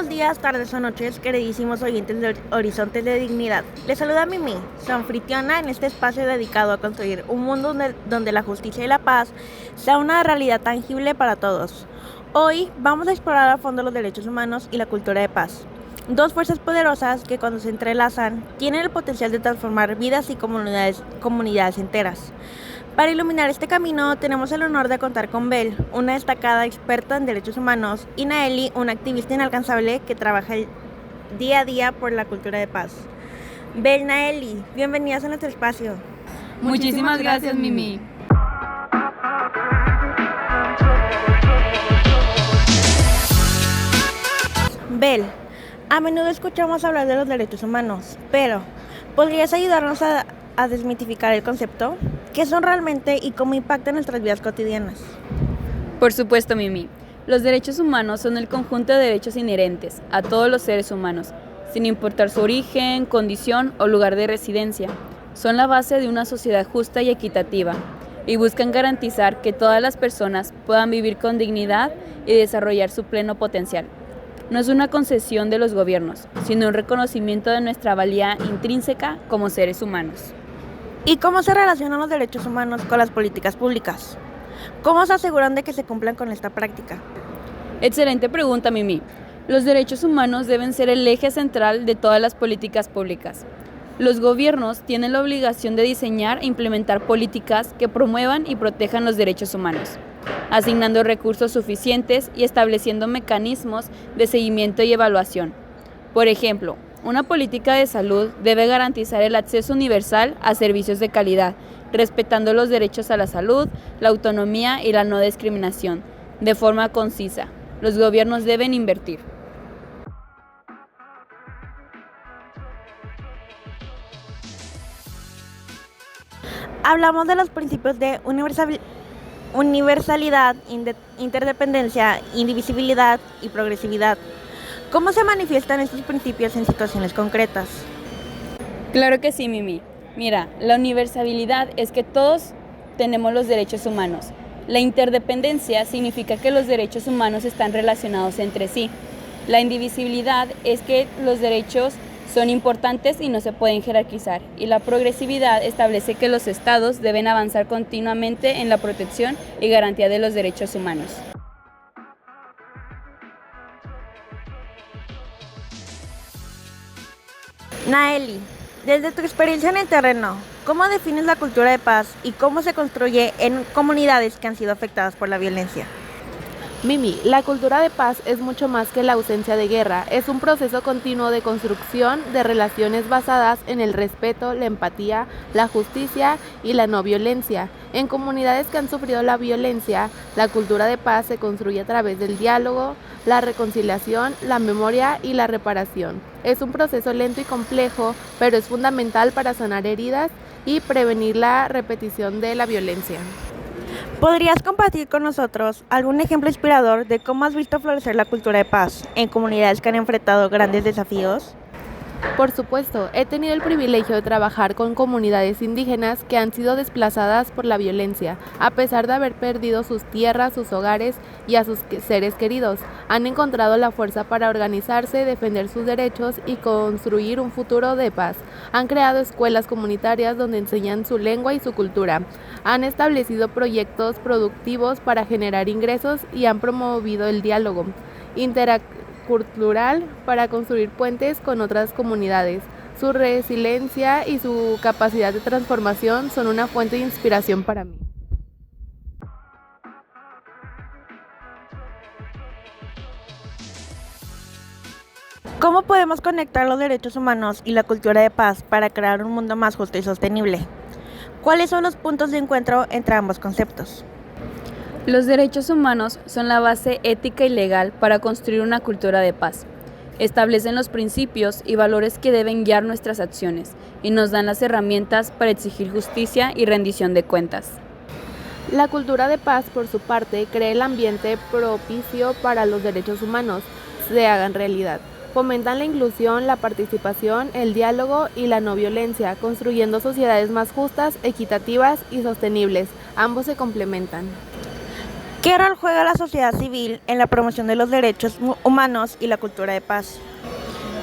buenos días, tardes o noches, queridísimos oyentes de Horizontes de Dignidad. Les saluda Mimi, su anfitriona en este espacio dedicado a construir un mundo donde la justicia y la paz sea una realidad tangible para todos. Hoy vamos a explorar a fondo los derechos humanos y la cultura de paz. Dos fuerzas poderosas que cuando se entrelazan tienen el potencial de transformar vidas y comunidades enteras. Para iluminar este camino tenemos el honor de contar con Bel, una destacada experta en derechos humanos, y Naeli, una activista inalcanzable que trabaja día a día por la cultura de paz. Bel, Naeli, bienvenidas a nuestro espacio. Muchísimas gracias, Mimi. Bel, a menudo escuchamos hablar de los derechos humanos, pero ¿podrías ayudarnos a desmitificar el concepto? ¿Qué son realmente y cómo impactan nuestras vidas cotidianas? Por supuesto, Mimi. Los derechos humanos son el conjunto de derechos inherentes a todos los seres humanos, sin importar su origen, condición o lugar de residencia. Son la base de una sociedad justa y equitativa, y buscan garantizar que todas las personas puedan vivir con dignidad y desarrollar su pleno potencial. No es una concesión de los gobiernos, sino un reconocimiento de nuestra valía intrínseca como seres humanos. ¿Y cómo se relacionan los derechos humanos con las políticas públicas? ¿Cómo se aseguran de que se cumplan con esta práctica? Excelente pregunta, Mimi. Los derechos humanos deben ser el eje central de todas las políticas públicas. Los gobiernos tienen la obligación de diseñar e implementar políticas que promuevan y protejan los derechos humanos, asignando recursos suficientes y estableciendo mecanismos de seguimiento y evaluación. Por ejemplo, una política de salud debe garantizar el acceso universal a servicios de calidad, respetando los derechos a la salud, la autonomía y la no discriminación, de forma concisa. Los gobiernos deben invertir. Hablamos de los principios de universalidad, interdependencia, indivisibilidad y progresividad. ¿Cómo se manifiestan estos principios en situaciones concretas? Claro que sí, Mimi. Mira, la universalidad es que todos tenemos los derechos humanos. La interdependencia significa que los derechos humanos están relacionados entre sí. La indivisibilidad es que los derechos son importantes y no se pueden jerarquizar. Y la progresividad establece que los estados deben avanzar continuamente en la protección y garantía de los derechos humanos. Naeli, desde tu experiencia en el terreno, ¿cómo defines la cultura de paz y cómo se construye en comunidades que han sido afectadas por la violencia? Mimi, la cultura de paz es mucho más que la ausencia de guerra, es un proceso continuo de construcción de relaciones basadas en el respeto, la empatía, la justicia y la no violencia. En comunidades que han sufrido la violencia, la cultura de paz se construye a través del diálogo, la reconciliación, la memoria y la reparación. Es un proceso lento y complejo, pero es fundamental para sanar heridas y prevenir la repetición de la violencia. ¿Podrías compartir con nosotros algún ejemplo inspirador de cómo has visto florecer la cultura de paz en comunidades que han enfrentado grandes desafíos? Por supuesto, he tenido el privilegio de trabajar con comunidades indígenas que han sido desplazadas por la violencia, a pesar de haber perdido sus tierras, sus hogares y a sus seres queridos. Han encontrado la fuerza para organizarse, defender sus derechos y construir un futuro de paz. Han creado escuelas comunitarias donde enseñan su lengua y su cultura. Han establecido proyectos productivos para generar ingresos y han promovido el diálogo intercultural para construir puentes con otras comunidades. Su resiliencia y su capacidad de transformación son una fuente de inspiración para mí. ¿Cómo podemos conectar los derechos humanos y la cultura de paz para crear un mundo más justo y sostenible? ¿Cuáles son los puntos de encuentro entre ambos conceptos? Los derechos humanos son la base ética y legal para construir una cultura de paz. Establecen los principios y valores que deben guiar nuestras acciones y nos dan las herramientas para exigir justicia y rendición de cuentas. La cultura de paz, por su parte, crea el ambiente propicio para los derechos humanos se hagan realidad. Fomentan la inclusión, la participación, el diálogo y la no violencia, construyendo sociedades más justas, equitativas y sostenibles. Ambos se complementan. ¿Qué rol juega la sociedad civil en la promoción de los derechos humanos y la cultura de paz?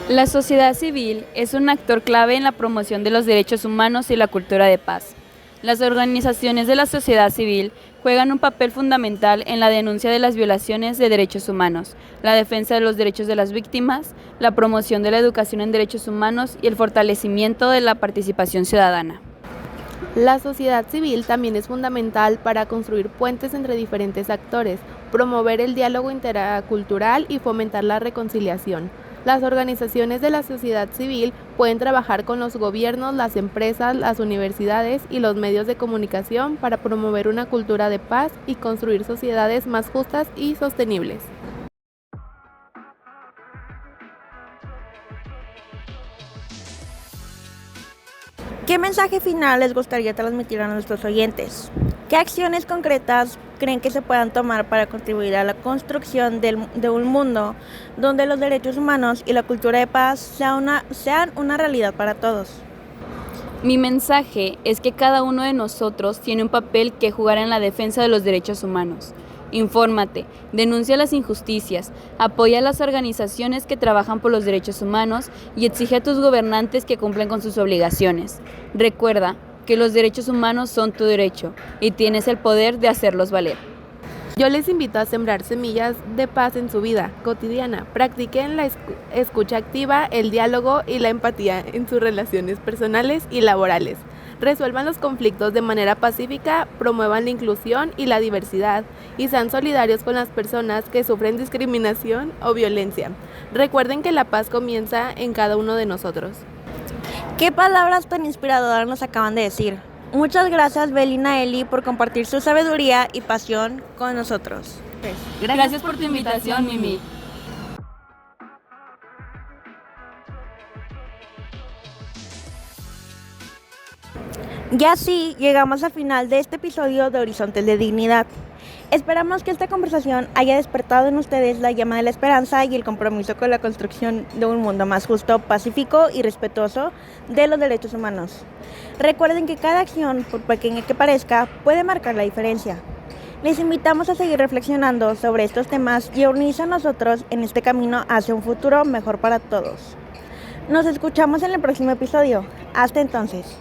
La sociedad civil es un actor clave en la promoción de los derechos humanos y la cultura de paz. Las organizaciones de la sociedad civil juegan un papel fundamental en la denuncia de las violaciones de derechos humanos, la defensa de los derechos de las víctimas, la promoción de la educación en derechos humanos y el fortalecimiento de la participación ciudadana. La sociedad civil también es fundamental para construir puentes entre diferentes actores, promover el diálogo intercultural y fomentar la reconciliación. Las organizaciones de la sociedad civil pueden trabajar con los gobiernos, las empresas, las universidades y los medios de comunicación para promover una cultura de paz y construir sociedades más justas y sostenibles. ¿Qué mensaje final les gustaría transmitir a nuestros oyentes? ¿Qué acciones concretas creen que se puedan tomar para contribuir a la construcción de un mundo donde los derechos humanos y la cultura de paz sean una realidad para todos? Mi mensaje es que cada uno de nosotros tiene un papel que jugar en la defensa de los derechos humanos. Infórmate, denuncia las injusticias, apoya a las organizaciones que trabajan por los derechos humanos y exige a tus gobernantes que cumplan con sus obligaciones. Recuerda que los derechos humanos son tu derecho y tienes el poder de hacerlos valer. Yo les invito a sembrar semillas de paz en su vida cotidiana. Practiquen la escucha activa, el diálogo y la empatía en sus relaciones personales y laborales. Resuelvan los conflictos de manera pacífica, promuevan la inclusión y la diversidad y sean solidarios con las personas que sufren discriminación o violencia. Recuerden que la paz comienza en cada uno de nosotros. ¿Qué palabras tan inspiradoras nos acaban de decir? Muchas gracias, Belina Eli, por compartir su sabiduría y pasión con nosotros. Gracias por tu invitación, Mimi. Y así llegamos al final de este episodio de Horizontes de Dignidad. Esperamos que esta conversación haya despertado en ustedes la llama de la esperanza y el compromiso con la construcción de un mundo más justo, pacífico y respetuoso de los derechos humanos. Recuerden que cada acción, por pequeña que parezca, puede marcar la diferencia. Les invitamos a seguir reflexionando sobre estos temas y a unirse a nosotros en este camino hacia un futuro mejor para todos. Nos escuchamos en el próximo episodio. Hasta entonces.